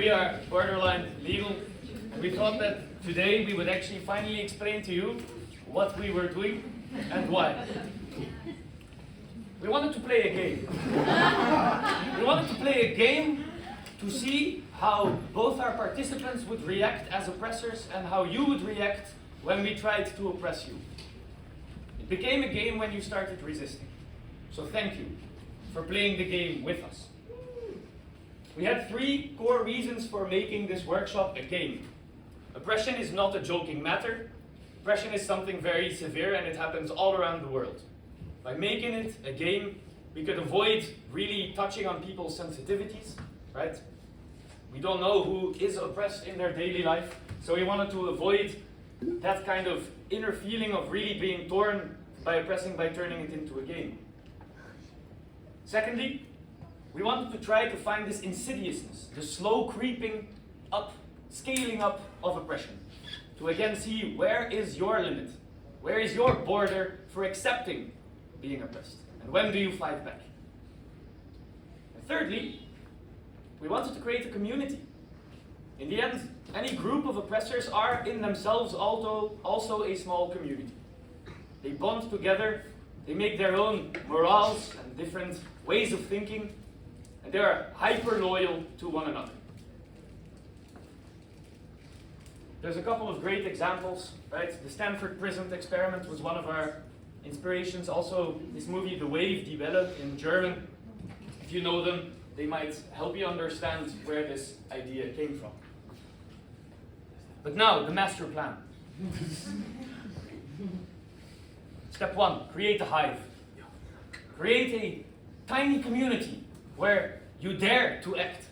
We are borderline legal, and we thought that today we would actually finally explain to you what we were doing and why. We wanted to play a game. We wanted to play a game to see how both our participants would react as oppressors and how you would react when we tried to oppress you. It became a game when you started resisting. So thank you for playing the game with us. We had 3 core reasons for making this workshop a game. Oppression is not a joking matter. Oppression is something very severe and it happens all around the world. By making it a game, we could avoid really touching on people's sensitivities, right? We don't know who is oppressed in their daily life, so we wanted to avoid that kind of inner feeling of really being torn by oppressing by turning it into a game. Secondly, we wanted to try to find this insidiousness, the slow creeping up, scaling up of oppression. To again see where is your limit, where is your border for accepting being oppressed, and when do you fight back? And thirdly, we wanted to create a community. In the end, any group of oppressors are in themselves also a small community. They bond together, they make their own morals and different ways of thinking, and they are hyper loyal to one another. There's a couple of great examples, right? The Stanford prison experiment was one of our inspirations. Also, this movie, The Wave, Die Welle, in German. If you know them, they might help you understand where this idea came from. But now, the master plan. Step 1, create a hive. Create a tiny community where you dare to act.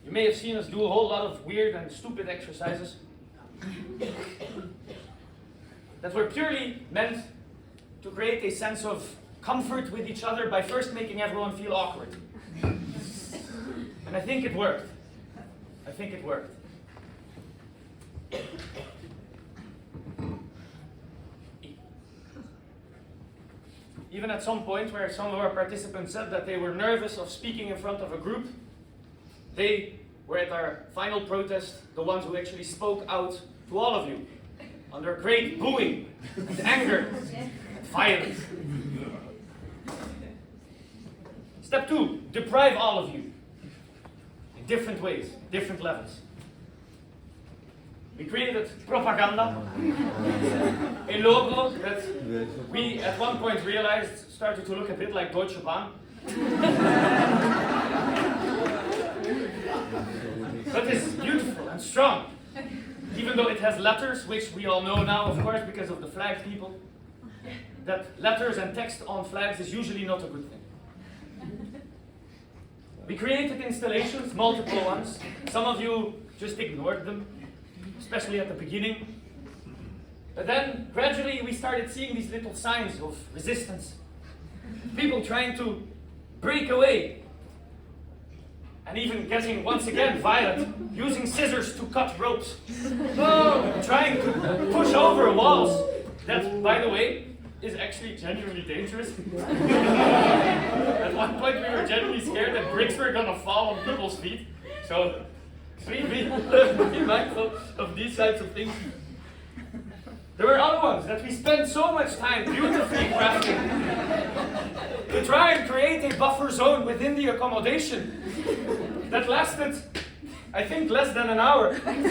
You may have seen us do a whole lot of weird and stupid exercises that were purely meant to create a sense of comfort with each other by first making everyone feel awkward. And I think it worked. I think it worked. Even at some point where some of our participants said that they were nervous of speaking in front of a group, they were at our final protest the ones who actually spoke out to all of you under great booing and anger and violence. Step 2, deprive all of you in different ways, different levels. We created propaganda, a logo that we at one point realized started to look a bit like Deutsche Bahn. But it's beautiful and strong, even though it has letters, which we all know now, of course, because of the flag people, that letters and text on flags is usually not a good thing. We created installations, multiple ones. Some of you just ignored them, especially at the beginning. But then, gradually, we started seeing these little signs of resistance. People trying to break away. And even getting, once again, violent, using scissors to cut ropes. Trying to push over walls. That, by the way, is actually genuinely dangerous. At one point we were genuinely scared that bricks were gonna fall on people's feet. So, be mindful of these types of things. There were other ones that we spent so much time beautifully crafting to try and create a buffer zone within the accommodation that lasted, I think, less than an hour. And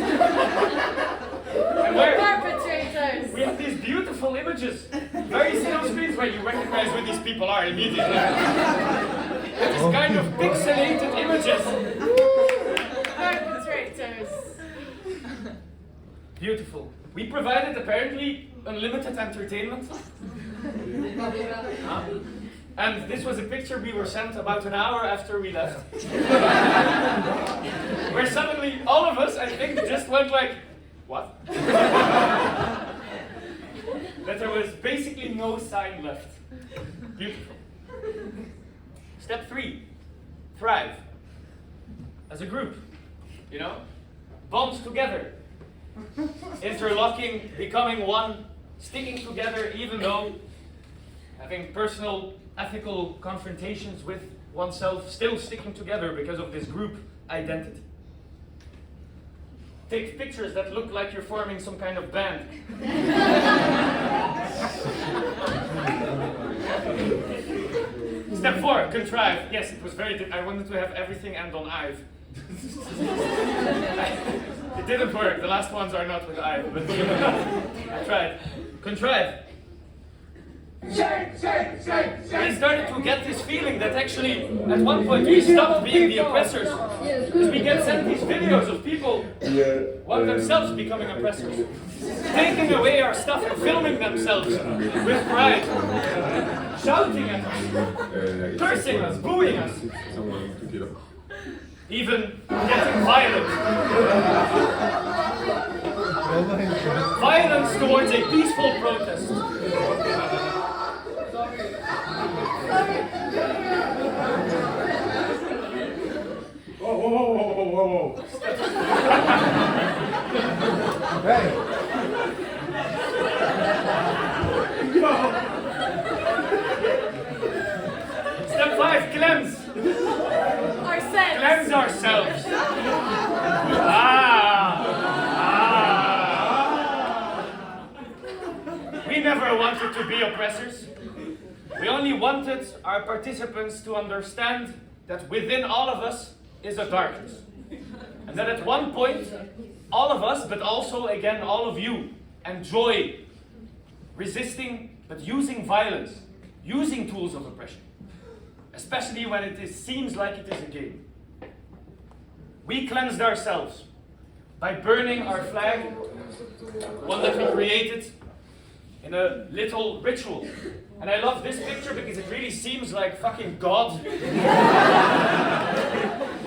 where perpetrators! We have these beautiful images, very still screens where you recognize who these people are immediately. With these kind of pixelated images. Perpetrators! Beautiful. We provided apparently unlimited entertainment. And this was a picture we were sent about an hour after we left. Where suddenly all of us, I think, just went like, what? That there was basically no sign left. Beautiful. Step 3, thrive. As a group, you know? Bond together. Interlocking, becoming one, sticking together even though having personal, ethical confrontations with oneself, still sticking together because of this group identity. Take pictures that look like you're forming some kind of band. Step 4, contrive. Yes, it was very I wanted to have everything end on I've. It didn't work. The last ones are not with I've, but I tried. Contrive. We started to get this feeling that actually, at one point, we stopped being the oppressors. Because we get sent these videos of people one themselves becoming oppressors, taking away our stuff and filming themselves with pride, shouting at us, cursing us, booing us, even getting violent. Violence towards a peaceful protest. Whoa. Hey. Step 5, cleanse. Ourselves. Cleanse ourselves. We never wanted to be oppressors. We only wanted our participants to understand that within all of us is a darkness. And that at one point, all of us, but also again all of you, enjoy resisting, but using violence, using tools of oppression. Especially when seems like it is a game. We cleansed ourselves by burning our flag, the one that we created, in a little ritual. And I love this picture because it really seems like fucking God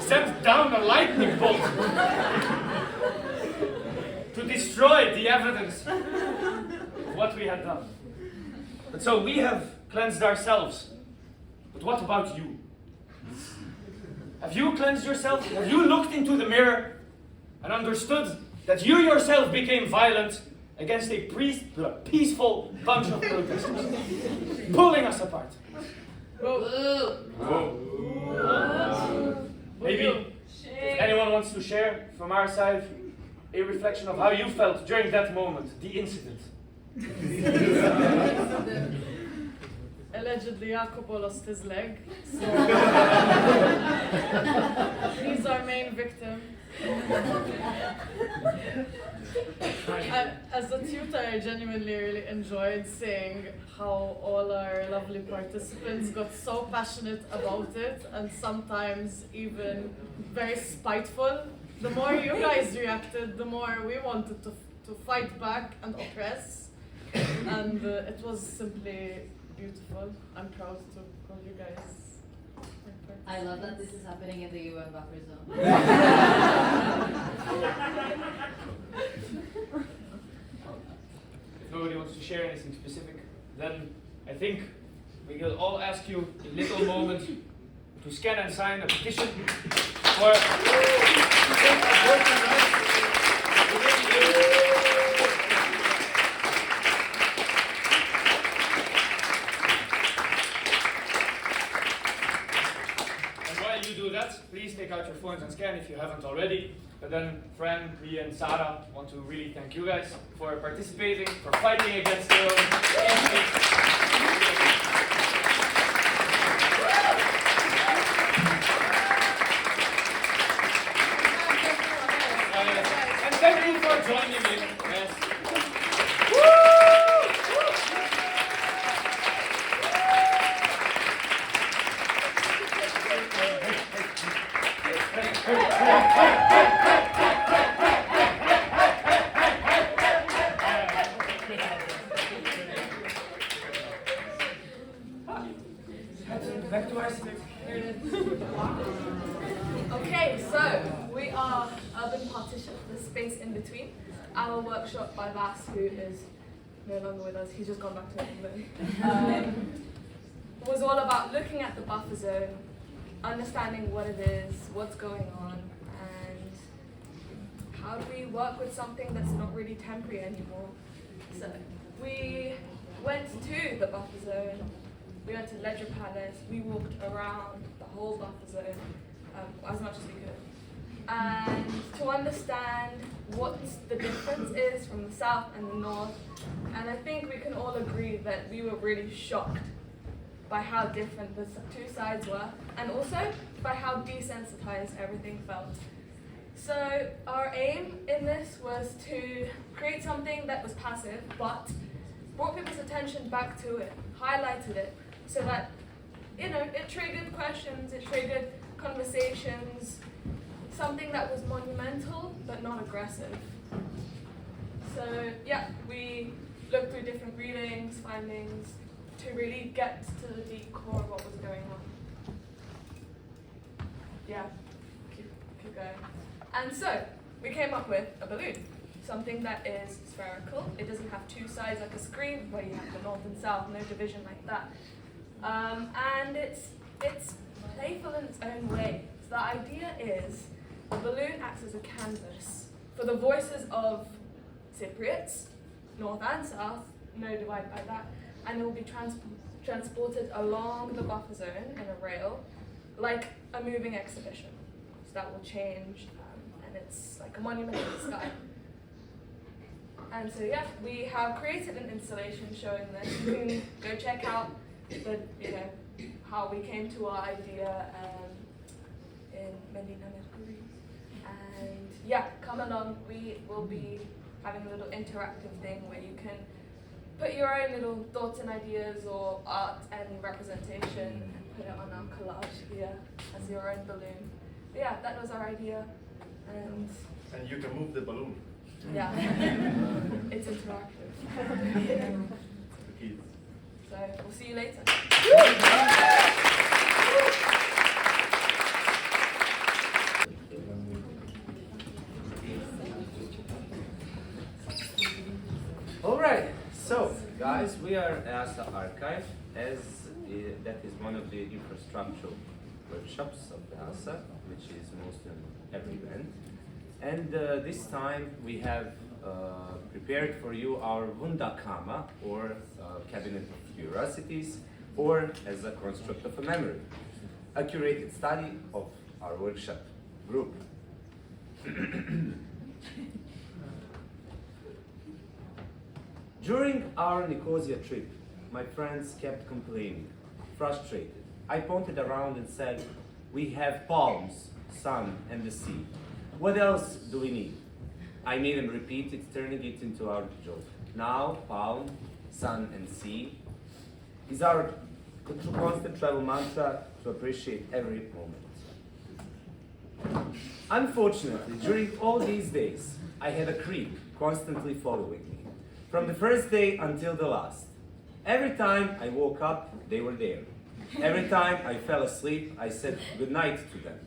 sent down a lightning bolt to destroy the evidence of what we had done. But so we have cleansed ourselves. But what about you? Have you cleansed yourself? Have you looked into the mirror and understood that you yourself became violent against a peaceful bunch of protesters, pulling us apart? Maybe if anyone wants to share from our side a reflection of how you felt during that moment, the incident. Allegedly, Jacopo lost his leg. So he's our main victim. As a tutor, I genuinely really enjoyed seeing how all our lovely participants got so passionate about it and sometimes even very spiteful. The more you guys reacted, the more we wanted to fight back and oppress. And it was simply beautiful. I'm proud to call you guys. I love that this is happening in the UN buffer zone. If nobody wants to share anything specific, then I think we will all ask you a little moment to scan and sign a petition for please take out your phones and scan if you haven't already. But then Fran, Ria, and Sarah want to really thank you guys for participating, for fighting against your own instincts. And thank you for joining in. Yes. Back to our script. Okay, so we are Urban Partition, the space in between. Our workshop by Vas, who is no longer with us, he's just gone back to England, was all about looking at the buffer zone, understanding what it is, what's going on, and how do we work with something that's not really temporary anymore. So we went to the buffer zone. We went to Ledger Palace, we walked around the whole buffer zone as much as we could. and to understand what the difference is from the south and the north. And I think we can all agree that we were really shocked by how different the two sides were, and also by how desensitized everything felt. So our aim in this was to create something that was passive, but brought people's attention back to it, highlighted it, so that, you know, it triggered questions, it triggered conversations, something that was monumental but not aggressive. So yeah, we looked through different readings, findings, to really get to the deep core of what was going on. Yeah, keep going. And so, we came up with a balloon, something that is spherical. It doesn't have two sides like a screen, where you have the north and south, no division like that. And it's playful in its own way. So the idea is, the balloon acts as a canvas for the voices of Cypriots, north and south, no divide by that, and it will be transported along the buffer zone in a rail, like a moving exhibition. So that will change, and it's like a monument in the sky. And so yeah, we have created an installation showing this. You can go check out the, you know, how we came to our idea in Medina Mercury. And yeah, come along. We will be having a little interactive thing where you can put your own little thoughts and ideas or art and representation and put it on our collage here as your own balloon. But yeah, that was our idea. And you can move the balloon. yeah, it's interactive. The kids. So we'll see you later. All right, so guys, we are EASA Archive, as that is one of the infrastructural workshops of EASA, which is mostly on every event. And this time we have prepared for you our Wunderkammer, or Cabinet of Curiosities, or as a construct of a memory, a curated study of our workshop group. During our Nicosia trip, my friends kept complaining, frustrated. I pointed around and said, we have palms, sun, and the sea. What else do we need? I made them repeat it, turning it into our joke. Now, palm, sun, and sea is our constant travel mantra to appreciate every moment. Unfortunately, during all these days, I had a creep constantly following me, from the first day until the last. Every time I woke up, they were there. Every time I fell asleep, I said goodnight to them.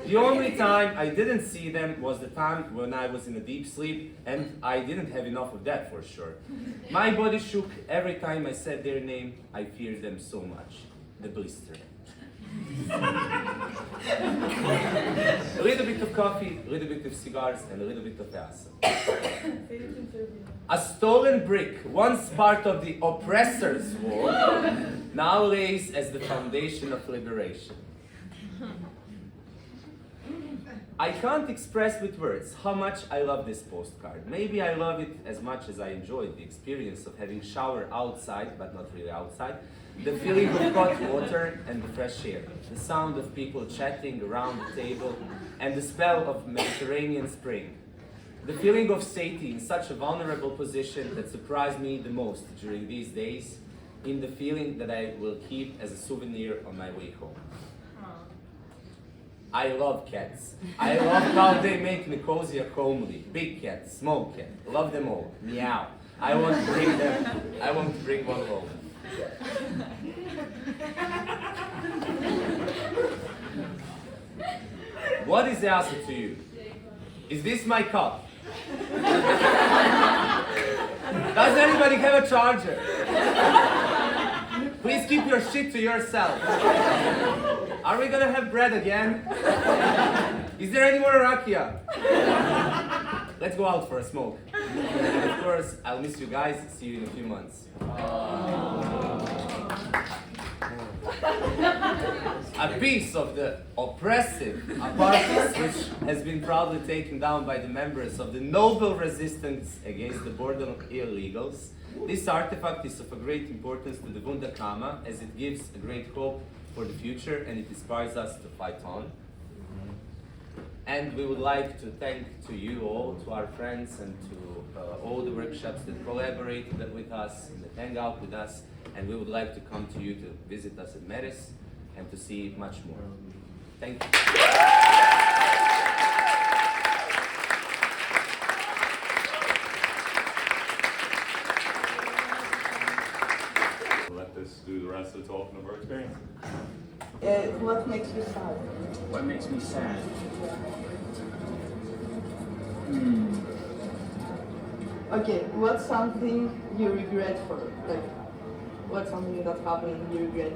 The only time I didn't see them was the time when I was in a deep sleep, and I didn't have enough of that for sure. My body shook every time I said their name. I feared them so much. The blister. A little bit of coffee, a little bit of cigars, and a little bit of EASA. A stolen brick, once part of the oppressor's war, now lays as the foundation of liberation. I can't express with words how much I love this postcard. Maybe I love it as much as I enjoyed the experience of having shower outside, but not really outside, the feeling of hot water and the fresh air, the sound of people chatting around the table, and the smell of Mediterranean spring. The feeling of safety in such a vulnerable position that surprised me the most during these days, in the feeling that I will keep as a souvenir on my way home. I love cats. I love how they make Nicosia homely. Big cat, small cat, love them all. Meow. I want to bring them. I want to bring one home. What is EASA to you? Is this my cup? Does anybody have a charger? Please keep your shit to yourself. Are we gonna have bread again? Is there any more rakia? Let's go out for a smoke. And of course, I'll miss you guys. See you in a few months. a piece of the oppressive apartheid which has been proudly taken down by the members of the noble resistance against the border of illegals. This artifact is of a great importance to the Wunderkammer as it gives a great hope for the future and it inspires us to fight on. And we would like to thank to you all, to our friends and to all the workshops that collaborated with us and that hang out with us. And we would like to come to you to visit us at Meris and to see much more. Thank you. Let this do the rest of the talking of our experience. What makes you sad? What makes me sad? Okay, what's something you regret for? Like, what's something that happened and you regret?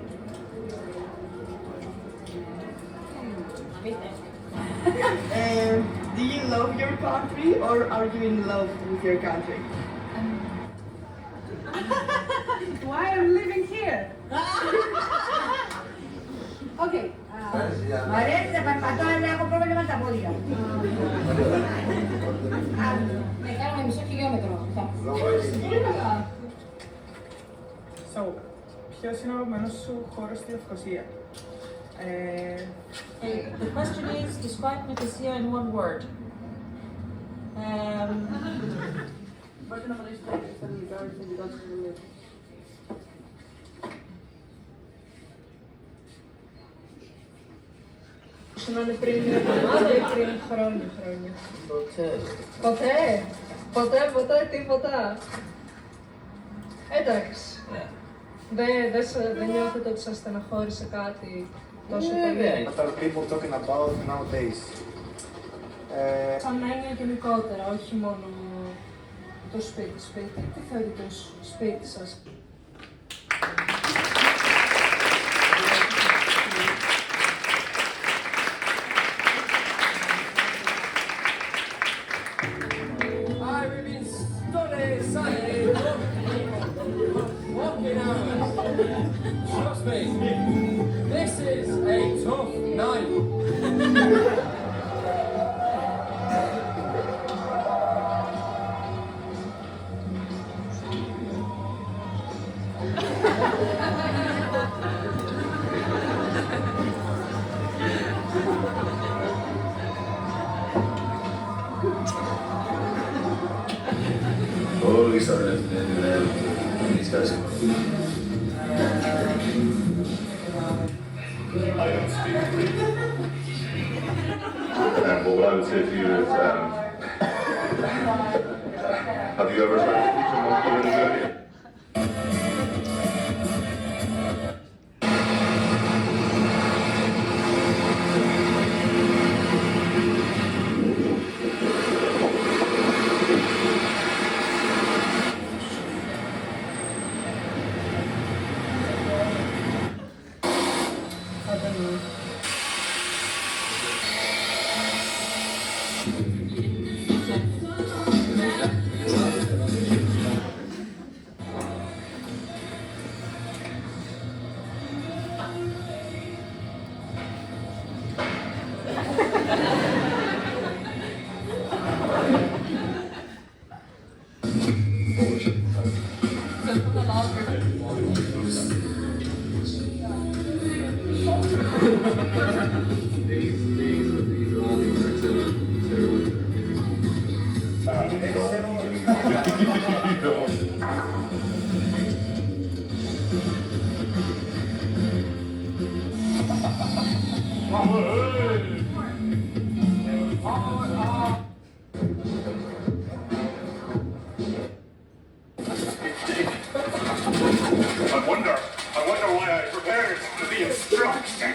Do you love your country or are you in love with your country? Why I'm living here? Okay. Μ' αρέσει να περπατώ, αλλά έχω πρόβλημα με τα πόδια. Να κάνουμε μισό χιλιόμετρο. So, ποιος είναι ο αγαπημένος σου χώρος στη Λευκοσία? The question is, describe Nicosia in one word. Μπορείτε να μιλήσετε στα ελληνικά ή στα δικά σας δουλειά. Να είναι πριν μια εβδομάδα ή πριν χρόνια. Ποτέ, τίποτα. Εντάξει. Δεν νιώθετε ότι σας στεναχώρησε κάτι τόσο πολύ? What are people talking about nowadays? Σαν έννοια γενικότερα, όχι μόνο το σπίτι. Τι θεωρείτε ως σπίτι σας? Trust me, this is a tough night. Όλοι σαν I don't speak Greek. But what I would say to you is, have you ever tried to teach a monkey in Nigeria? I wonder why I prepared the instruction.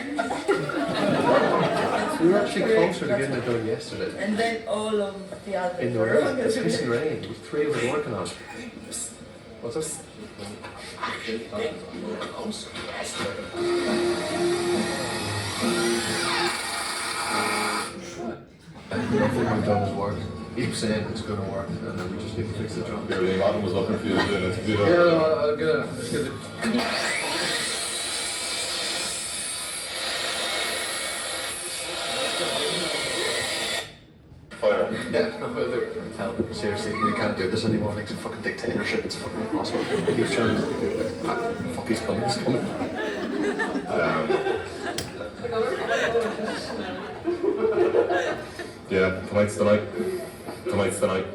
We were actually closer to getting it done yesterday. And then all of the others In the were rain, it's pissing rain. There was 3 of us working on it. What's this? Nothing we've done has worked. Keep saying it's going to work, and then we just need to fix the job. Barely Martin was looking for you, then it's good. Yeah, I'll get it. Let's get it. Yeah, no, tell them, seriously, we can't do this anymore. Like, it's a fucking dictatorship. It's fucking impossible. He's trying to fuck, he's coming, he's coming. Yeah, tonight's the night. Tonight's the night.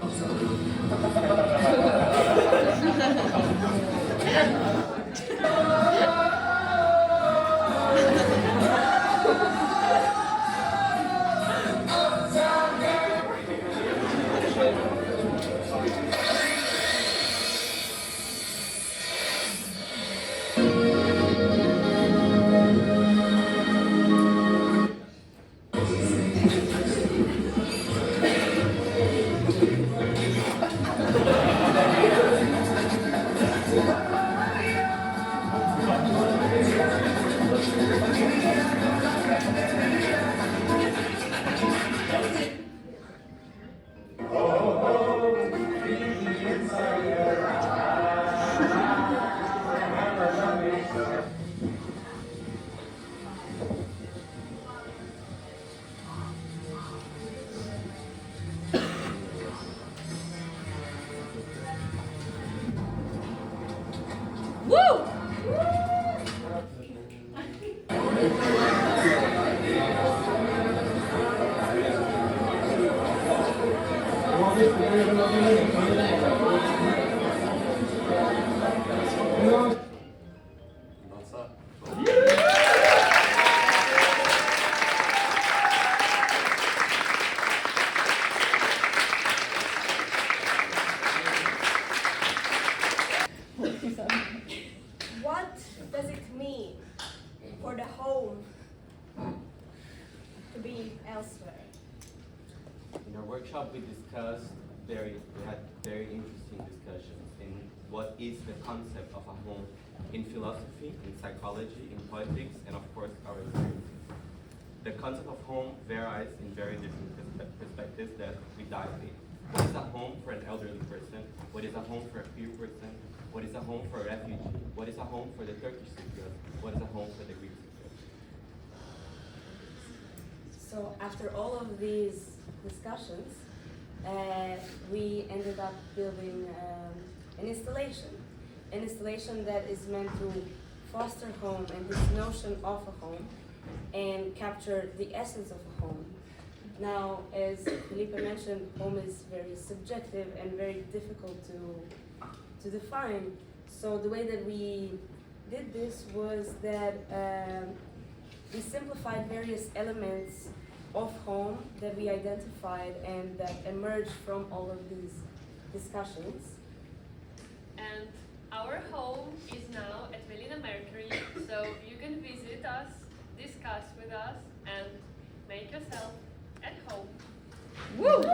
What does it mean for the home to be elsewhere? In our workshop, we had very interesting discussions in what is the concept of a home in philosophy, in psychology, in politics, and of course our experience. The concept of home varies in very different perspectives that we dive in. What is a home for an elderly person? What is a home for a queer person? What is a home for a refugee? What is a home for the Turkish Cypriot? What is a home for the Greek Cypriot? So after all of these discussions, we ended up building an installation that is meant to foster home and this notion of a home and capture the essence of a home. Now, as Felipe mentioned, home is very subjective and very difficult to define. So the way that we did this was that we simplified various elements of home that we identified and that emerged from all of these discussions. And our home is now at Melina Mercury, so you can visit us, discuss with us, and make yourself at home. Woo!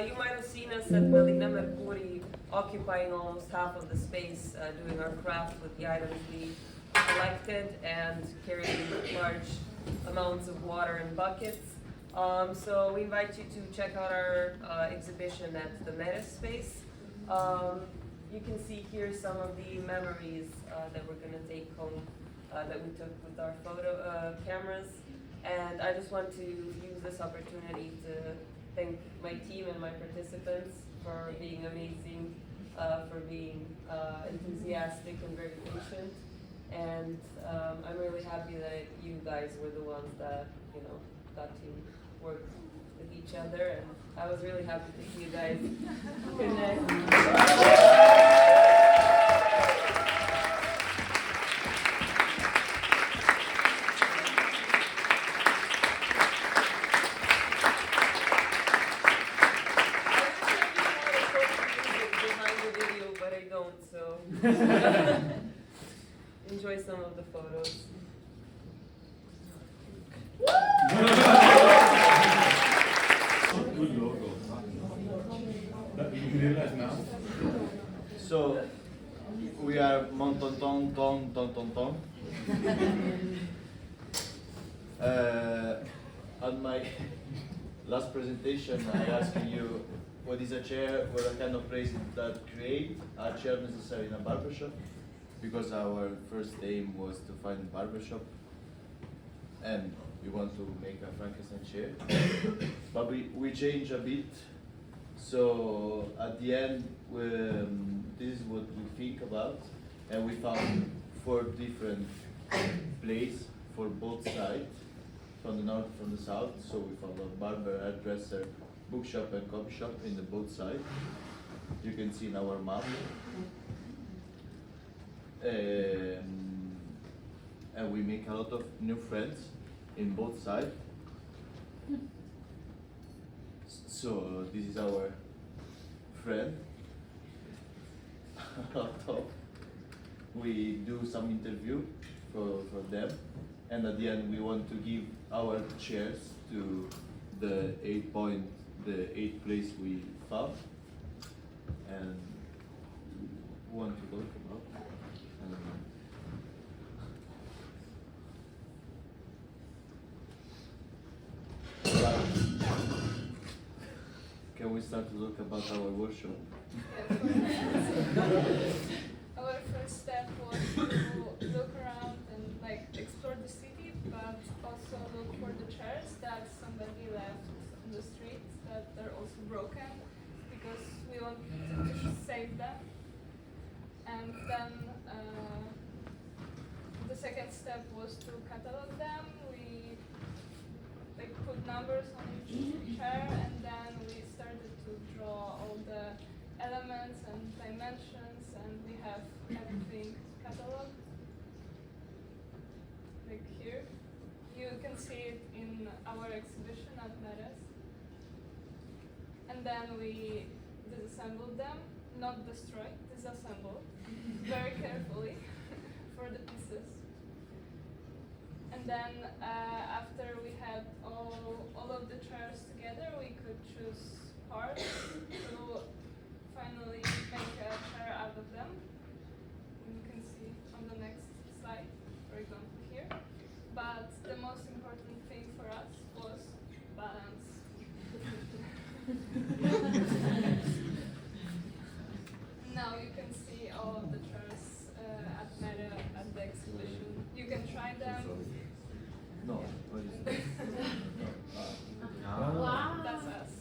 You might have seen us at Melina Mercury occupying almost half of the space, doing our craft with the items we collected and carrying large amounts of water in buckets. So we invite you to check out our exhibition at the Meta space. You can see here some of the memories that we're going to take home that we took with our photo cameras. And I just want to use this opportunity to thank my team and my participants for being amazing, for being enthusiastic and very patient. And I'm really happy that you guys were the ones that, got to work with each other. And I was really happy to see you guys connect. Enjoy some of the photos. Good logo. You realize now? So we are Montonton Ton Ton Ton Ton. On my last presentation, I asked you what is a chair, what kind of place that create a chair necessary in a barbershop, because our first aim was to find a barbershop and we want to make a Frankenstein chair. But we changed a bit. So at the end, this is what we think about, and we found 4 different places for both sides, from the north, from the south. So we found a barber, hairdresser, bookshop, and coffee shop in the both sides. You can see in our map. And we make a lot of new friends in both sides. So this is our friend up top. We do some interview for them, and at the end we want to give our chairs to the 8th place we found, and we want to talk about. Can we start to talk about our workshop? Our first step was to look around and like explore the city, but also look for the chairs that somebody left on the street that are also broken, because we want to save them. And then the second step was to catalog them. We like put numbers on each chair, and then we started to draw all the elements and dimensions, and we have everything cataloged. Like here. You can see it in our exhibition at Meres. And then we disassembled them, not destroy, disassemble, very carefully for the pieces. And then after we had all of the chairs together, we could choose parts to finally make a chair out of them. You can see on the next slide, for example here. But the most important thing for us was balance. Now you can see all of the chairs at Meta at the exhibition. You can try them. No. Wow. That's us.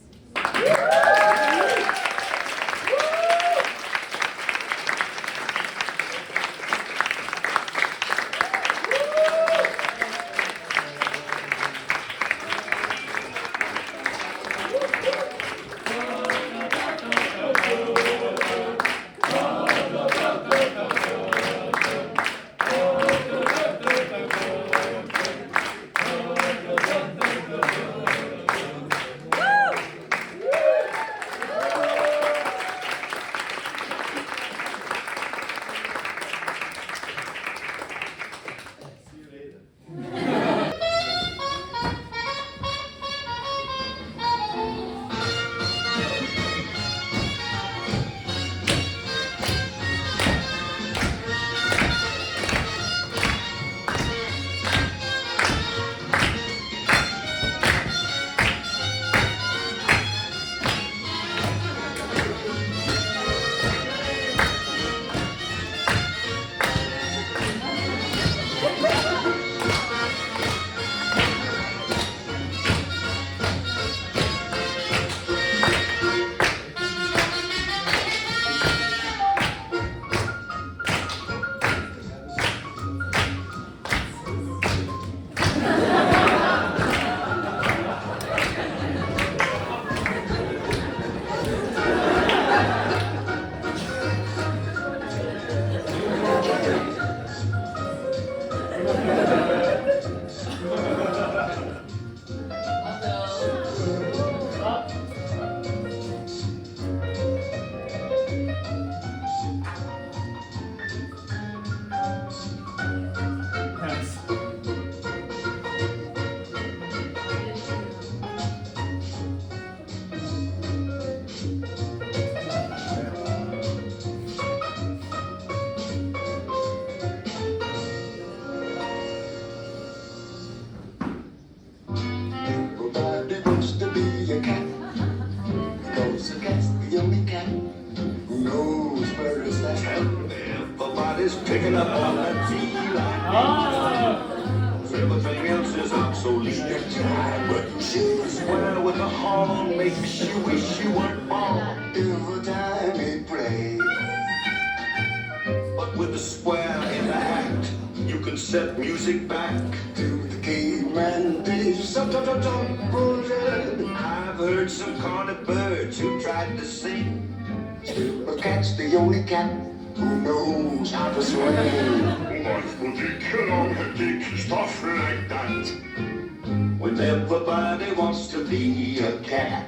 picking up on the tea like everything else is obsolete. But the square with the horn makes you wish you weren't born every time it plays. But with the square in the act, you can set music back to the caveman days. I've heard some cornered birds who tried to sing, but cat's the only cat who knows how to swing. Stuff like that. When everybody wants to be a cat,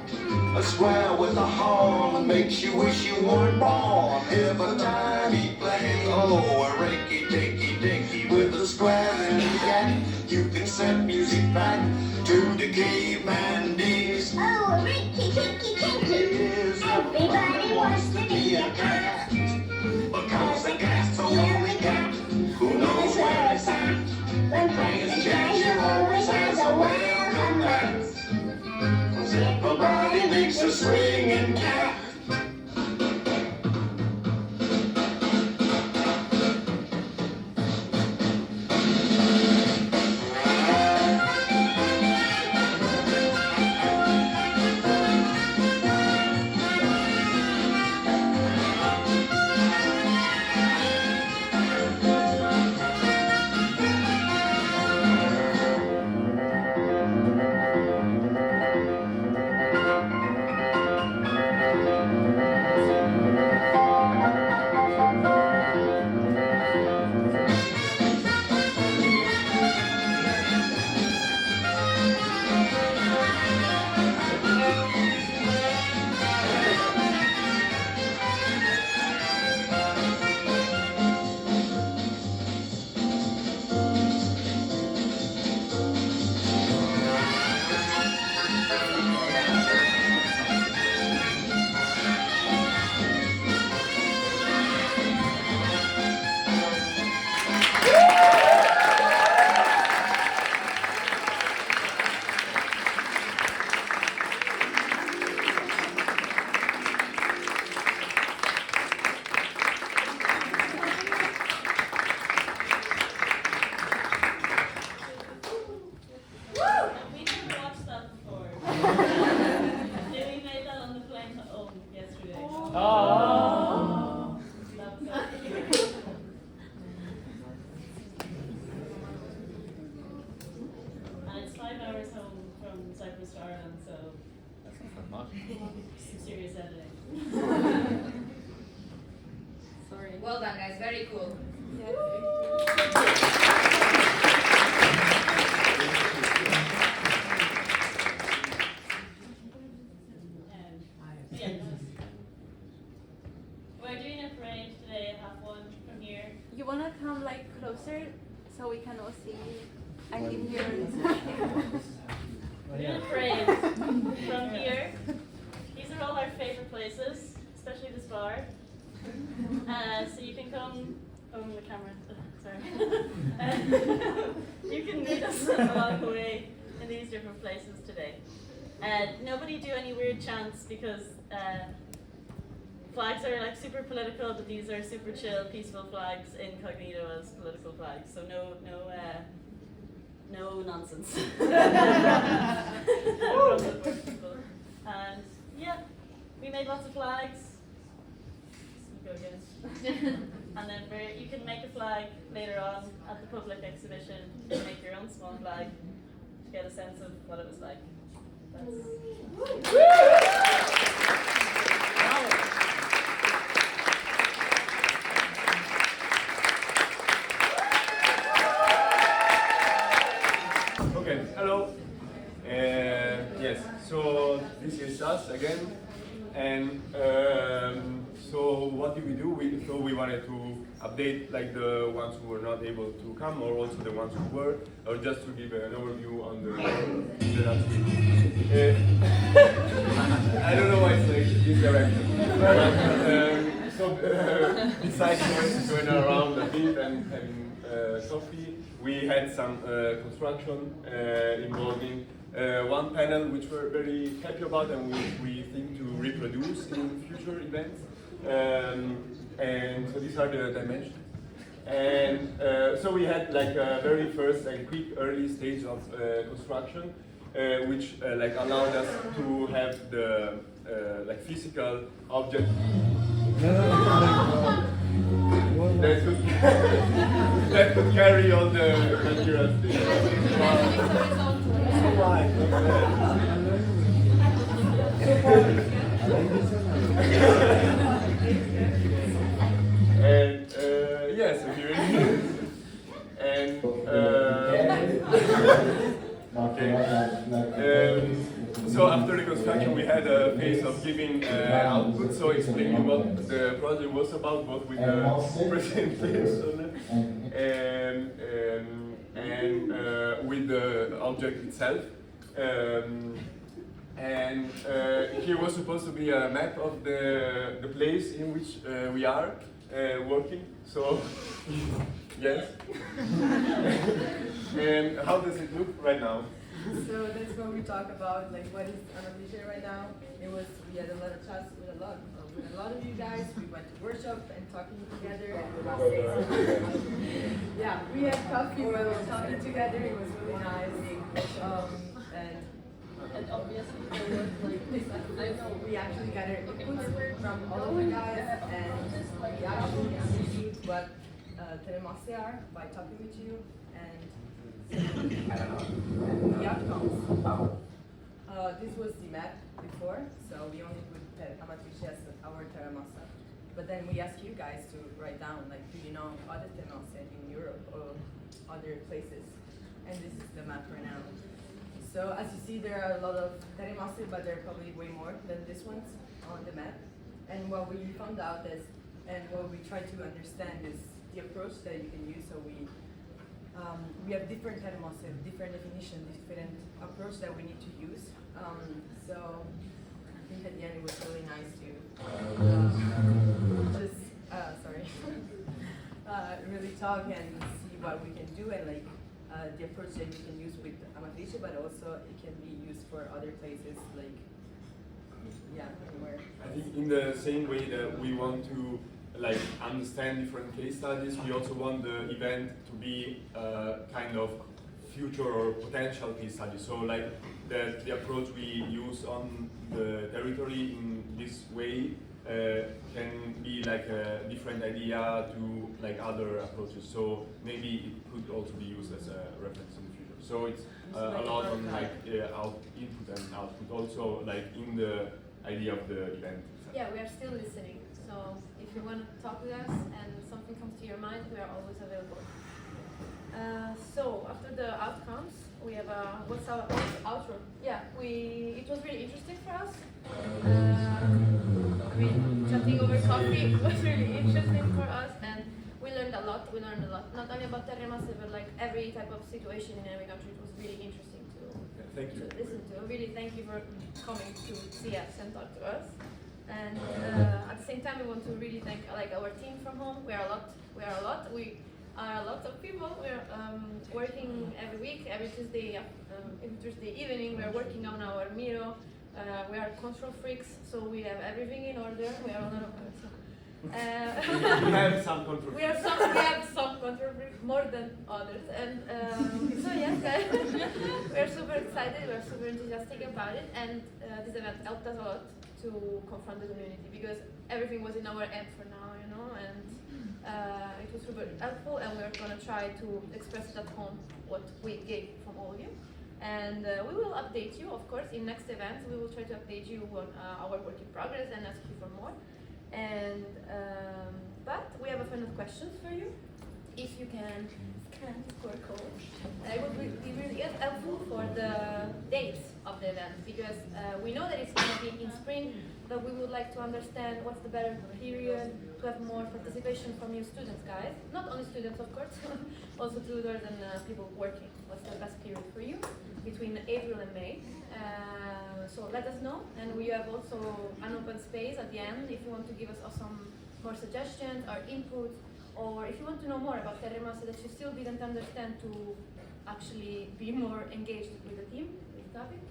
a square with a horn makes you wish you weren't born every time he plays. Oh, a rinky-dinky-dinky with a square and a cat. You can set music back to the caveman days. Oh, rinky-dinky-dinky. Yes, Everybody wants to be a cat. because the cat's the only cat who knows where it's at. When crazy treasure always has a welcome mat. 'Cause everybody makes a swinging cat. Cyprus to Ireland, so That's not much. some serious editing. Sorry. Well done, guys. Very cool. We're doing a parade today at 1:30 from here. You wanna come like closer so we can all see and give your We're doing a parade from here. These are all our favorite places, especially this bar. So you can come. Oh, the camera. Sorry. You can meet us along the way in these different places today. Nobody do any weird chants because flags are like super political, but these are super chill, peaceful flags incognito as political flags. So no nonsense. And yeah, we made lots of flags. Go again. And then you can make a flag later on at the public exhibition. You can make your own small flag to get a sense of what it was like. Okay, hello. Yes, so this is us again, and so what did we do? We wanted to update like the ones who were not able to come, or also the ones who were, or just to give an overview on the last week. I don't know why it's like this direction. Besides going around a bit and having coffee, we had some construction involving one panel which we're very happy about and we think to reproduce in future events. And so these are the dimensions. And so we had like a very first like quick early stage of construction, which like allowed us to have the like physical object that could, that could carry all the materials. And yes, so here it is. And okay. So after the construction, we had a phase of giving output, so explaining what the project was about, both with the presentation and with the object itself. And here was supposed to be a map of the place in which we are working. So, yes. And how does it look right now? So that's when we talk about like what is Nicosia right now. We had a lot of chats with a lot of you guys. We went to workshop and talking together. Yeah, we had coffee. We were talking together. It was really nice. And obviously, we actually gathered input from all of you guys, and we actually understood what Nicosia are by talking with you and the outcomes. This was the map before, so we only put Nicosia as our Nicosia. But then we asked you guys to write down, like, do you know other Nicosia in Europe or other places? And this is the map right now. So as you see, there are a lot of Nicosia, but there are probably way more than this ones on the map. And what we found out is, and what we try to understand is the approach that you can use. So we have different Nicosia, different definitions, different approach that we need to use. So I think at the end it was really nice to just really talk and see what we can do, and like the approach that you can use with Nicosia, but also it can be used for other places, like anywhere. I think in the same way that we want to like understand different case studies, we also want the event to be kind of future or potential case study. So like the approach we use on the territory in this way can be like a different idea to like other approaches. So maybe it could also be used as a reference in the future. So it's a lot on like input and output, also like in the idea of the event. Yeah, we are still listening. So if you want to talk with us and something comes to your mind, we are always available. So after the outcomes, we have what's our outro? Yeah, it was really interesting for us. Chatting over coffee was really interesting for us, and we learned a lot. Not only about Nicosia, but like every type of situation in every country. It was really interesting to listen to. Really, thank you for coming to see us and talk to us. And at the same time, we want to really thank like our team from home. We are a lot. We are a lot of people. We're working every week, every Tuesday evening. We are working on our Miro. We are control freaks, so we have everything in order. We are a lot of we have some control freaks. We have some control freaks, more than others. And so yes, we are super excited. We are super enthusiastic about it, and this event helped us a lot to confront the community, because everything was in our app for now, and it was super helpful, and we're going to try to express it at home, what we get from all of you. And we will update you, of course, in next events. We will try to update you on our work in progress and ask you for more. And but we have a ton of questions for you. If you can scan the QR code, it would be really helpful for the dates of the event, because we know that it's going to be in spring, but we would like to understand what's the better period to have more participation from you students, guys. Not only students, of course, also tutors and people working. What's the best period for you between April and May? So let us know, and we have also an open space at the end if you want to give us some more suggestions or input, or if you want to know more about Nicosia that you still didn't understand, to actually be more engaged with the team, with the topic.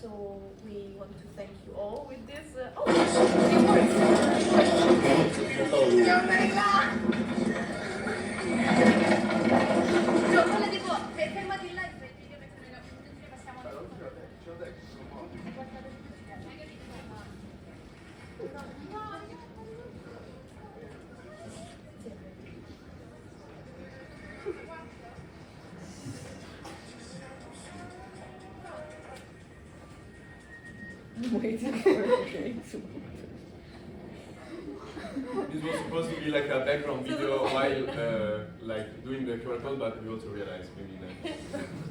So we want to thank you all with this. It works! Waiting for the gate to open. This was supposed to be like a background video while like doing the QR code, but we also realized maybe that.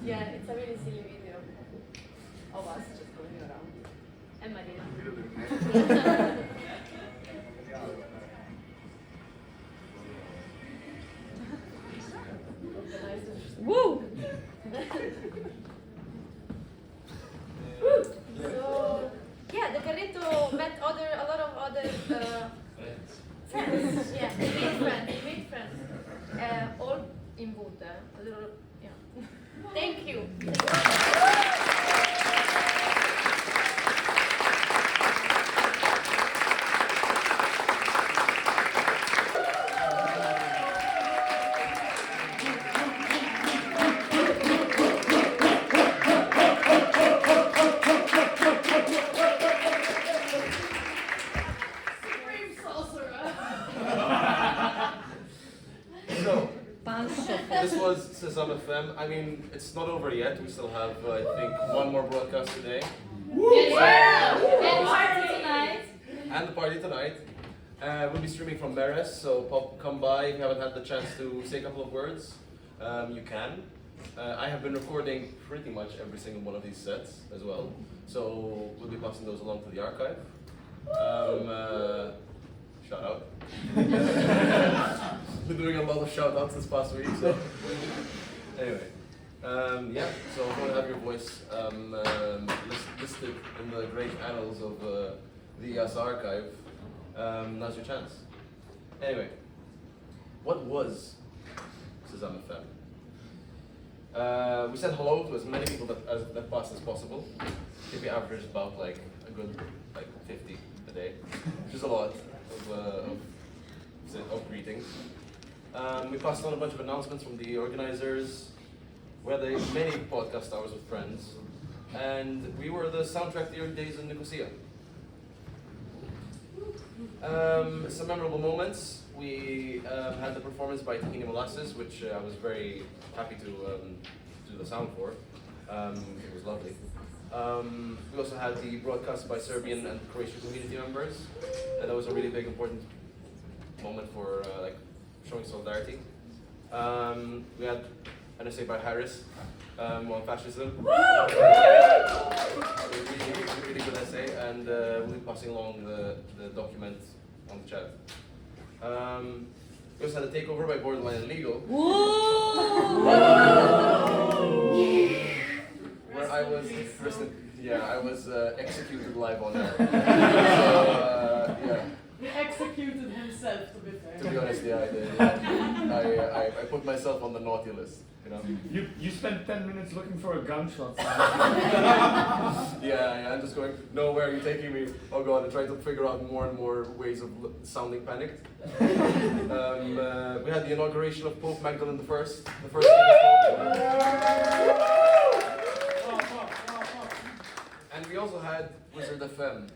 Yeah, it's a really silly video of us just going around. And Marina. Woo! So yeah, the Carrito met a lot of other friends. Yeah, they made friends. All in Buddha. A little, yeah. Thank you. This was SESAM FM. I mean, it's not over yet. We still have, I think, one more broadcast today. Yeah. And party tonight. And the party tonight. We'll be streaming from Meres, so come by if you haven't had the chance to say a couple of words. You can. I have been recording pretty much every single one of these sets as well, so we'll be passing those along to the archive. Shout out. Been doing a lot of shout outs this past week, so anyway. Yeah, so I'm going to have your voice listed in the great annals of the EASA archive. Now's your chance. Anyway, what was SESAM FM? We said hello to as many people that passed as possible. I think we averaged about like a good 50 a day, which is a lot of greetings. We passed on a bunch of announcements from the organizers. We had many podcast hours with friends, and we were the soundtrack to your days in Nicosia. Some memorable moments. We had the performance by Tahini Molasses, which I was very happy to do the sound for. It was lovely. We also had the broadcast by Serbian and Croatian community members, and that was a really big, important moment for showing solidarity. We had an essay by Harris on fascism. Really good essay, and we'll be passing along the document on the chat. We also had a takeover by Borderline Illegal. Where I was I was executed live on air. So, yeah. He executed himself, to be fair. To be honest, yeah, I did. I put myself on the naughty list. You know. You spent 10 minutes looking for a gunshot. Yeah, I'm just going, no, where are you taking me? Oh god, I tried to figure out more and more ways of sounding panicked. We had the inauguration of Pope Magdalene I, the first Pope. And we also had Wizard FM.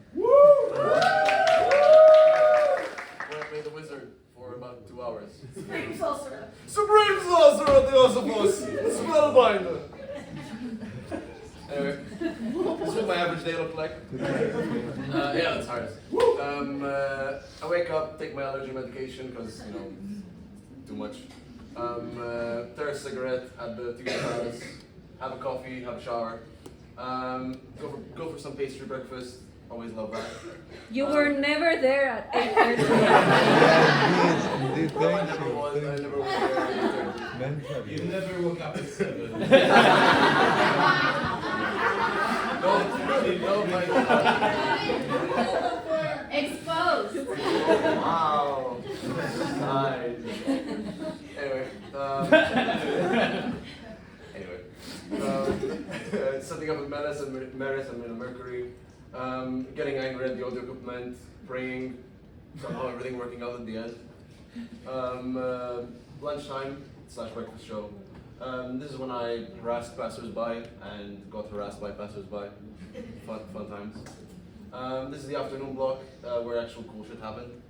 Where I played the wizard for about 2 hours. Supreme Sorcerer. Supreme Sorcerer of the Ossifos! Spellbinder! Anyway, this is what my average day looked like. Yeah, that's hard. I wake up, take my allergy medication, because, you know, too much. Tear a cigarette at the Tutor Palace, have a coffee, have a shower. Go for some pastry breakfast. Always love that. You were never there at 8:30. No, I never was. I never was there at 8:30. You never woke up at 7. Exposed. Wow. Nice. Anyway. Setting up with Meres and Mercury. Getting angry at the audio equipment, praying, somehow everything working out in the end. Lunchtime / breakfast show. This is when I harassed passers-by and got harassed by passers-by. Fun times. This is the afternoon block where actual cool shit happened.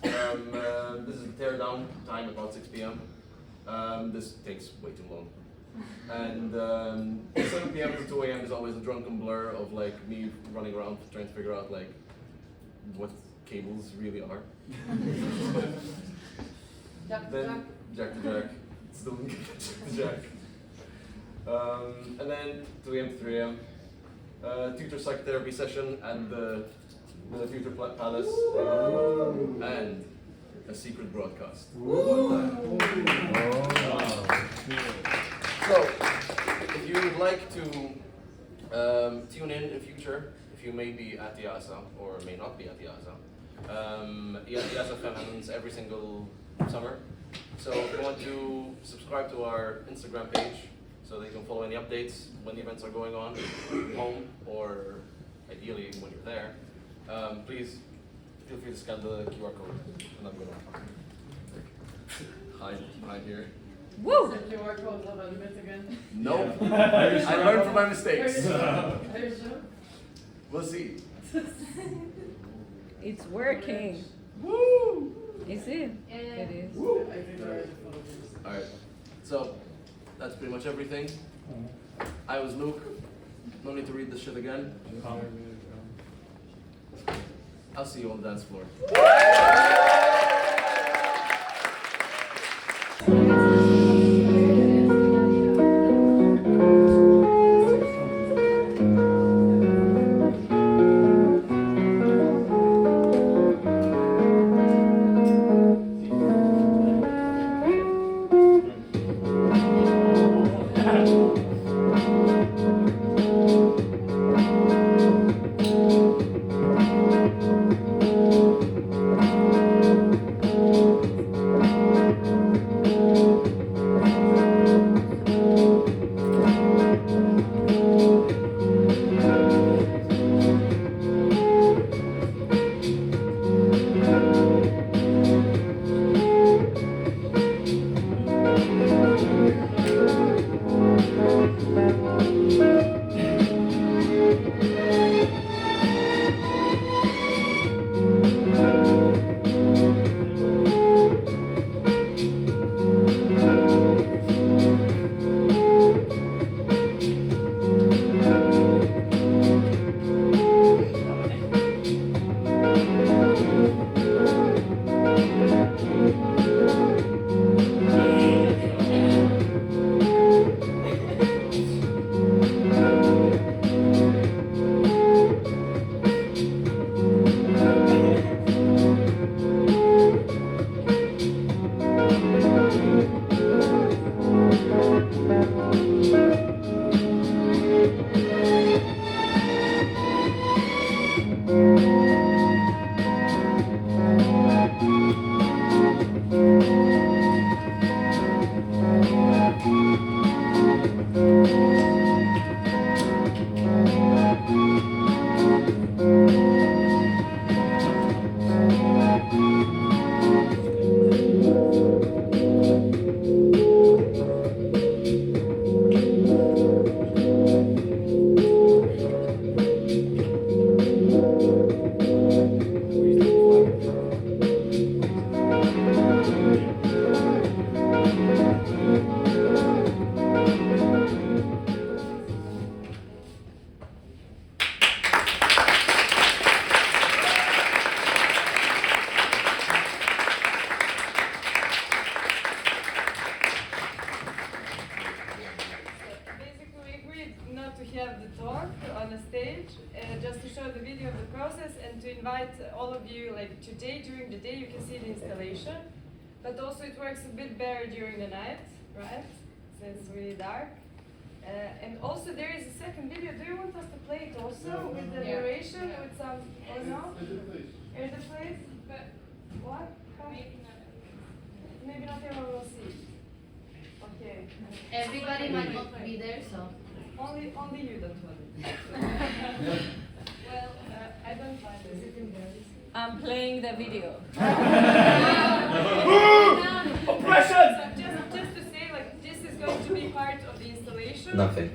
This is the teardown time, about 6 p.m. This takes way too long. And 7 p.m. to 2 a.m. is always a drunken blur of like me running around trying to figure out like what cables really are. Jack to Then jack. Jack to jack. Still Jack to jack. And then 2 a.m. to 3 a.m. Tutor psychotherapy session at the Future Palace. And a secret broadcast. So, if you would like to tune in future, if you may be at EASA or may not be at EASA, EASA happens every single summer. So if you want to subscribe to our Instagram page so that you can follow any updates when the events are going on, home or ideally when you're there, please feel free to scan the QR code and I'm gonna hide here. Woo! The QR code will admit again. No, I learned from my mistakes. Are you sure? We'll see. It's working. Woo! Is it? Yeah. It is. Alright, so that's pretty much everything. I was Luke. No need to read this shit again. I'll see you on the dance floor. have the talk on the stage, just to show the video of the process and to invite all of you, like today, during the day, you can see the installation, but also it works a bit better during the night, right? So it's really dark. And also there is a second video. Do you want us to play it also with the narration, with some, or no? Here's the place? But what? Maybe not everyone will see. Okay. Everybody might not be there, so. Only you don't want it. Well, I don't find it. Is it in there? I'm playing the video. Oppression! So just to say, like, this is going to be part of the installation. Nothing.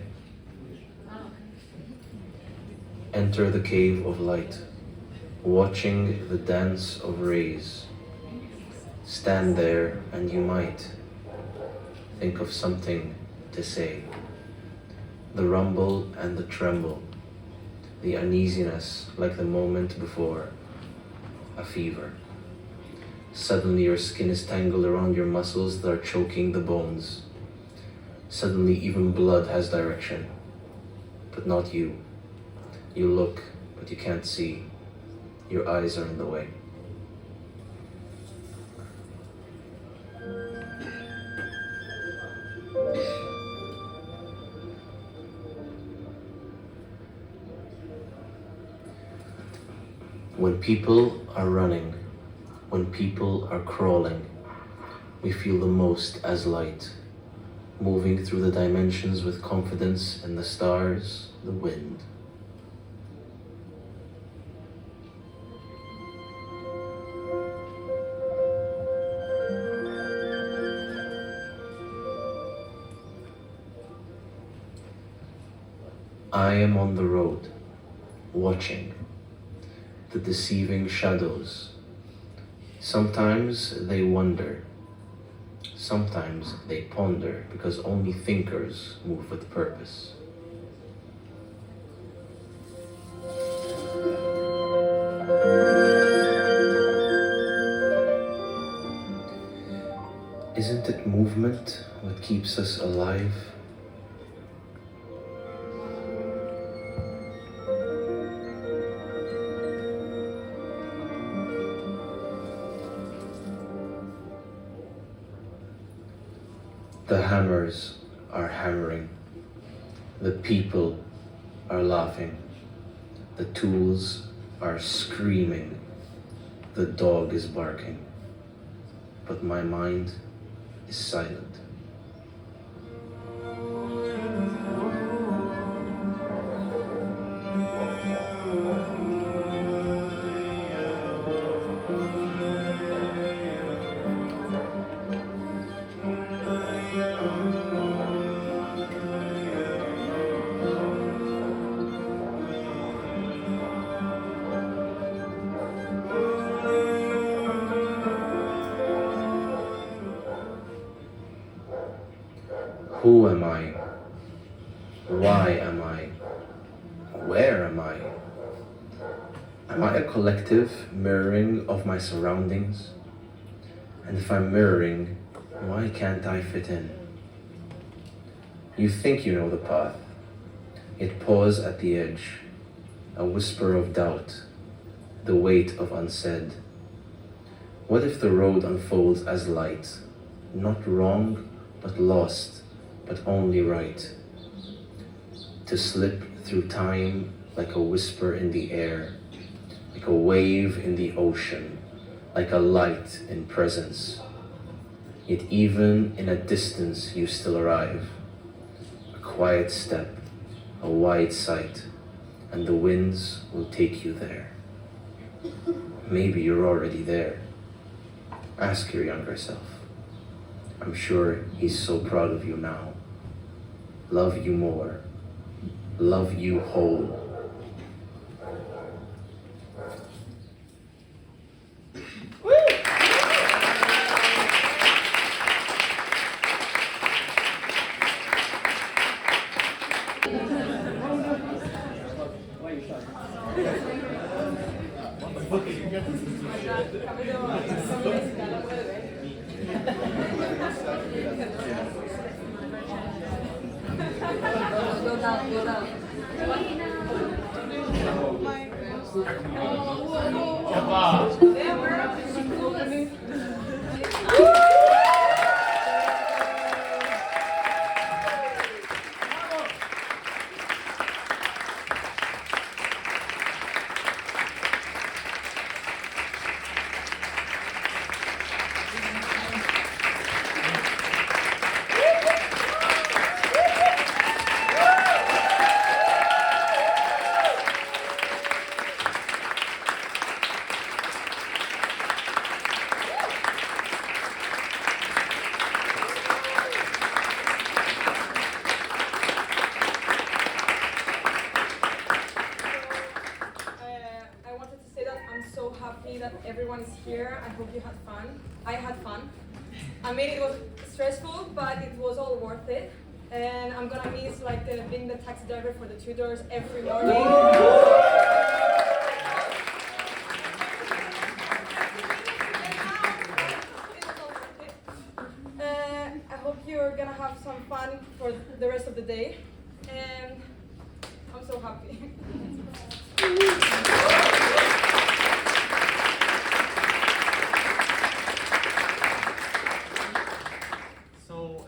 And enter the cave of light, watching the dance of rays. Stand there and you might think of something to say. The rumble and the tremble, the uneasiness like the moment before a fever. Suddenly your skin is tangled around your muscles that are choking the bones. Suddenly even blood has direction, but not you. You look, but you can't see. Your eyes are in the way. When people are running, when people are crawling, we feel the most as light, moving through the dimensions with confidence in the stars, the wind. I am on the road, watching the deceiving shadows. Sometimes they wonder, sometimes they ponder, because only thinkers move with purpose. Isn't it movement that keeps us alive? The hammers are hammering, the people are laughing, the tools are screaming, the dog is barking, but my mind is silent. Who am I? Why am I? Where am I? Am I a collective mirroring of my surroundings? And if I'm mirroring, why can't I fit in? You think you know the path, yet pause at the edge, a whisper of doubt, the weight of unsaid. What if the road unfolds as light, not wrong, but lost, but only right? To slip through time like a whisper in the air, like a wave in the ocean, like a light in presence. Yet even in a distance you still arrive. A quiet step, a wide sight, and the winds will take you there. Maybe you're already there. Ask your younger self. I'm sure he's so proud of you now. Love you more. Love you whole. I'm so happy that everyone is here. I hope you had fun. I had fun. I mean, it was stressful, but it was all worth it. And I'm gonna miss like being the taxi driver for the tutors every morning. I hope you're gonna have some fun for the rest of the day. And I'm so happy. So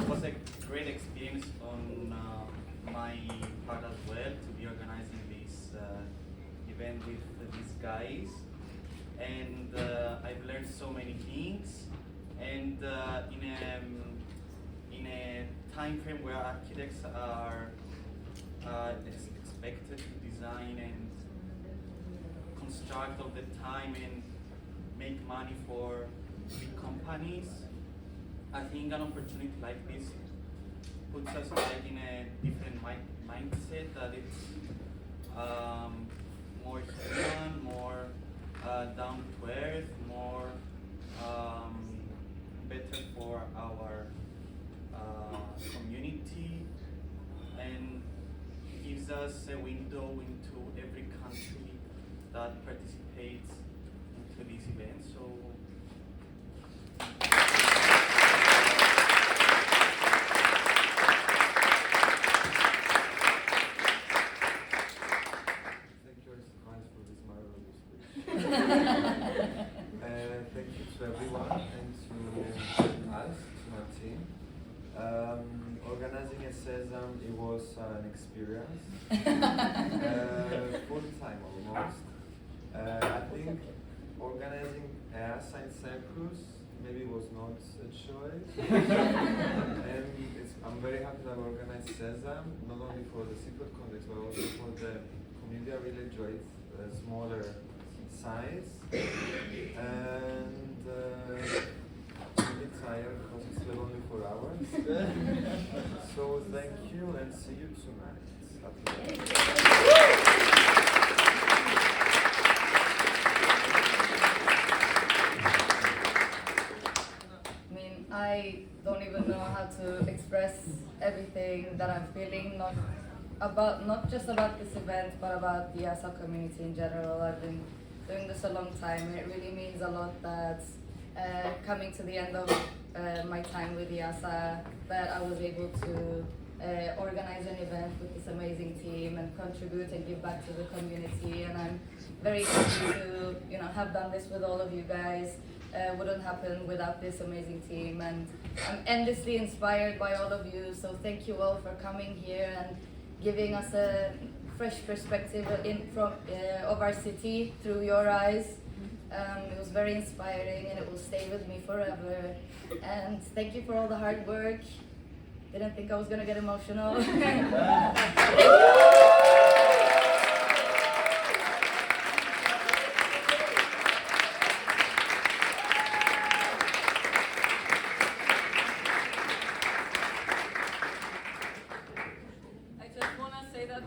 it was a great experience on my part as well to be organizing this event with these guys, and I've learned so many things, and in a time frame where architects are expected to design and construct all the time and make money for big companies, I think an opportunity like this puts us like in a different mindset, that it's more human, more down to earth, more better for our community, and gives us a window into every country that participates into this event. So thank you to everyone and to us, to my team. Organizing a SESAM, it was an experience, full time almost. I think organizing EASA in Cyprus maybe was not a choice. And I'm very happy that I organized SESAM, not only for the Cypriot context, but also for the community. I really enjoyed the smaller size. And I'm a bit tired because it's still only 4 hours. So thank you and see you tonight. I mean, I don't even know how to express everything that I'm feeling, not just about this event, but about the EASA community in general. I've been doing this a long time, and it really means a lot that coming to the end of my time with EASA, that I was able to organize an event with this amazing team and contribute and give back to the community. And I'm very happy to have done this with all of you guys. Wouldn't happen without this amazing team, and I'm endlessly inspired by all of you. So thank you all for coming here and giving us a fresh perspective of our city through your eyes. It was very inspiring, and it will stay with me forever. And thank you for all the hard work. Didn't think I was gonna get emotional. I just want to say that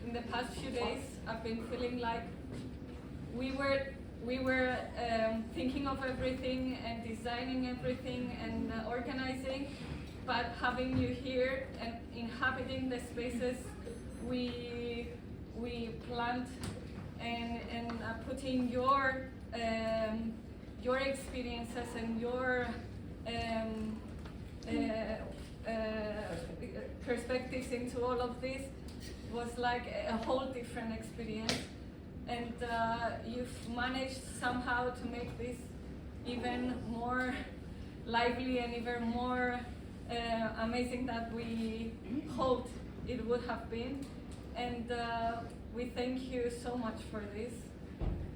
in the past few days, I've been feeling like we were thinking of everything and designing everything and organizing, but having you here and inhabiting the spaces we planned and putting your experiences and your perspectives into all of this was like a whole different experience. And you've managed somehow to make this even more lively and even more amazing than we hoped it would have been. And we thank you so much for this.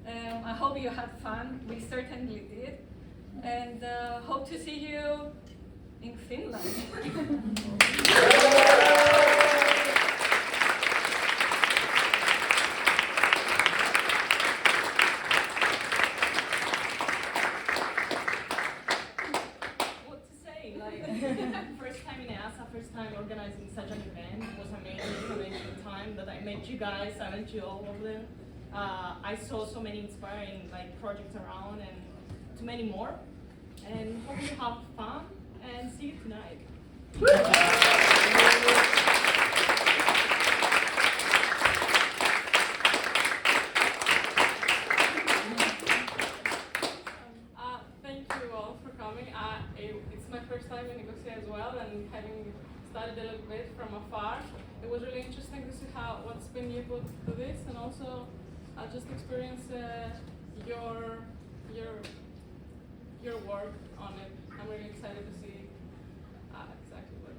I hope you had fun. We certainly did. And hope to see you in Finland. First time in EASA, first time organizing such an event. It was amazing time that I met you guys, I met you all of them. I saw so many inspiring projects around and too many more. And hope you have fun and see you tonight. Thank you all for coming. It's my first time in Nicosia as well, and having studied a little bit from afar, it was really interesting to see what's been able to do this, and also just experience your work on it. I'm really excited to see exactly what.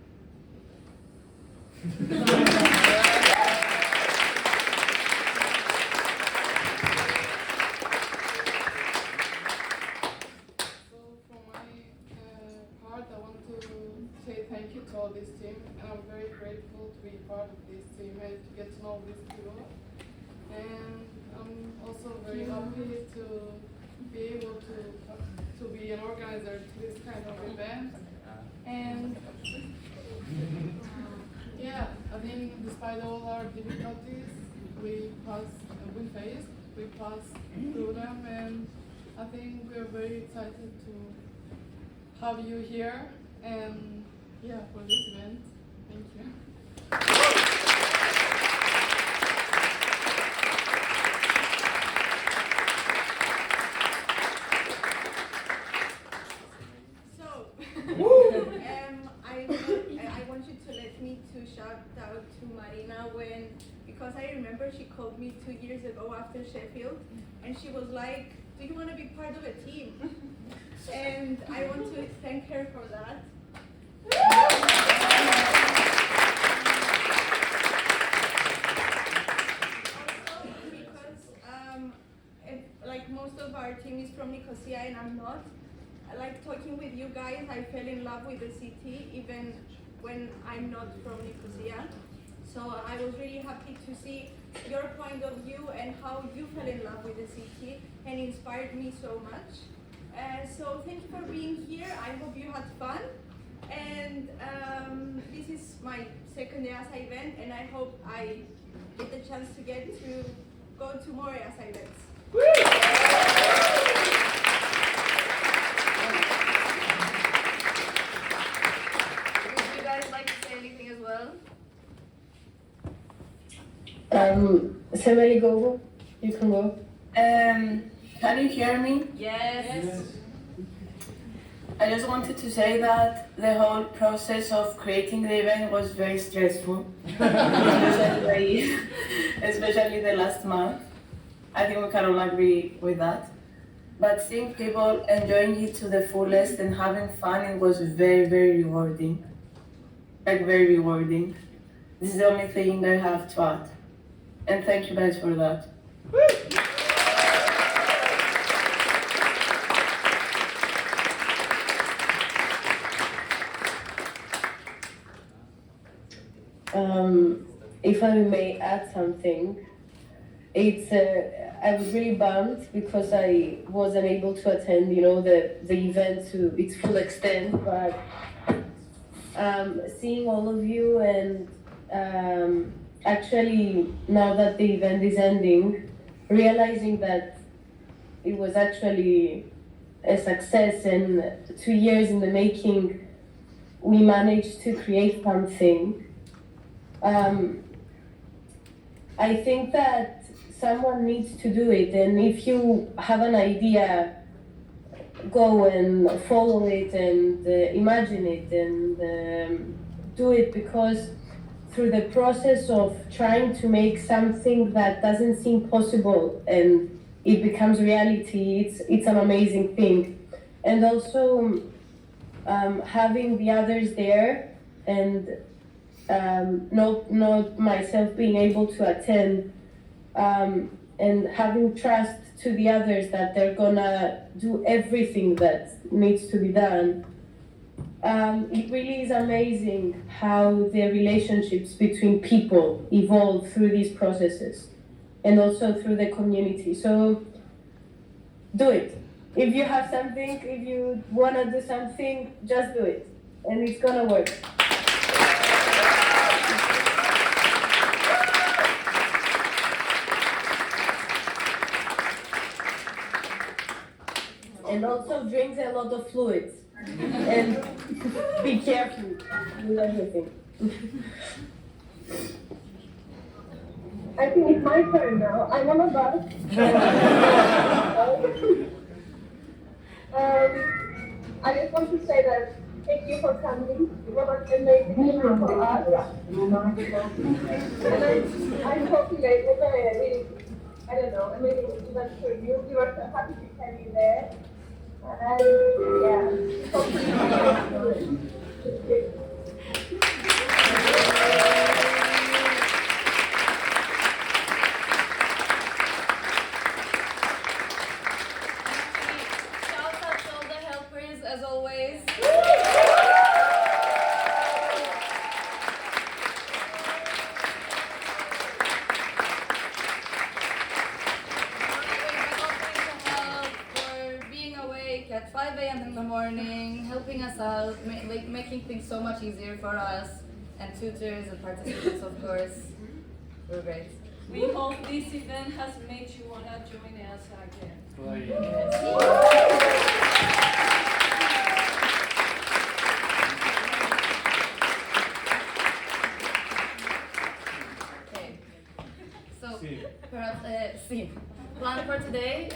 Thank you to all this team, and I'm very grateful to be part of this team and to get to know these people. And I'm also very happy to be able to be an organizer to this kind of event. And yeah, I think despite all our difficulties, we passed through them, and I think we're very excited to have you here. And yeah, for this event. Thank you. So, I want you to let me to shout out to Marina because I remember she called me 2 years ago after Sheffield, and she was like, "Do you want to be part of a team?" And I want to thank her for that. Like most of our team is from Nicosia and I'm not. Like talking with you guys, I fell in love with the city even when I'm not from Nicosia. So I was really happy to see your point of view and how you fell in love with the city and inspired me so much. So thank you for being here. I hope you had fun. And this is my second EASA event, and I hope I get the chance to go to more EASA events. Would you guys like to say anything as well? Semeli, go. You can go. Can you hear me? Yes. I just wanted to say that the whole process of creating the event was very stressful, especially the last month. I think we can all agree with that. But seeing people enjoying it to the fullest and having fun, it was very, very rewarding. Like very rewarding. This is the only thing I have to add. And thank you guys for that. If I may add something, I was really bummed because I wasn't able to attend, the event to its full extent. But seeing all of you and actually now that the event is ending, realizing that it was actually a success and 2 years in the making, we managed to create something. I think that someone needs to do it, and if you have an idea, go and follow it and imagine it and do it, because through the process of trying to make something that doesn't seem possible and it becomes reality, it's an amazing thing. And also having the others there and not myself being able to attend, and having trust to the others that they're gonna do everything that needs to be done. It really is amazing how the relationships between people evolve through these processes and also through the community. So do it. If you have something, if you wanna do something, just do it and it's gonna work. and also drinks a lot of fluids. And be careful with everything. I think it's my turn now. I'm on a bus. I just want to say that thank you for coming. It was an amazing event for us. And I'm hoping that it was a really, I don't know, amazing event for you. We were so happy to have you there. And yeah, hopefully Shout out to all the helpers as always. At 5 a.m. in the morning, helping us out, making things so much easier for us, and tutors and participants, of course. We're great. We hope this event has made you want to join EASA again. Okay. So, perhaps, plan for today.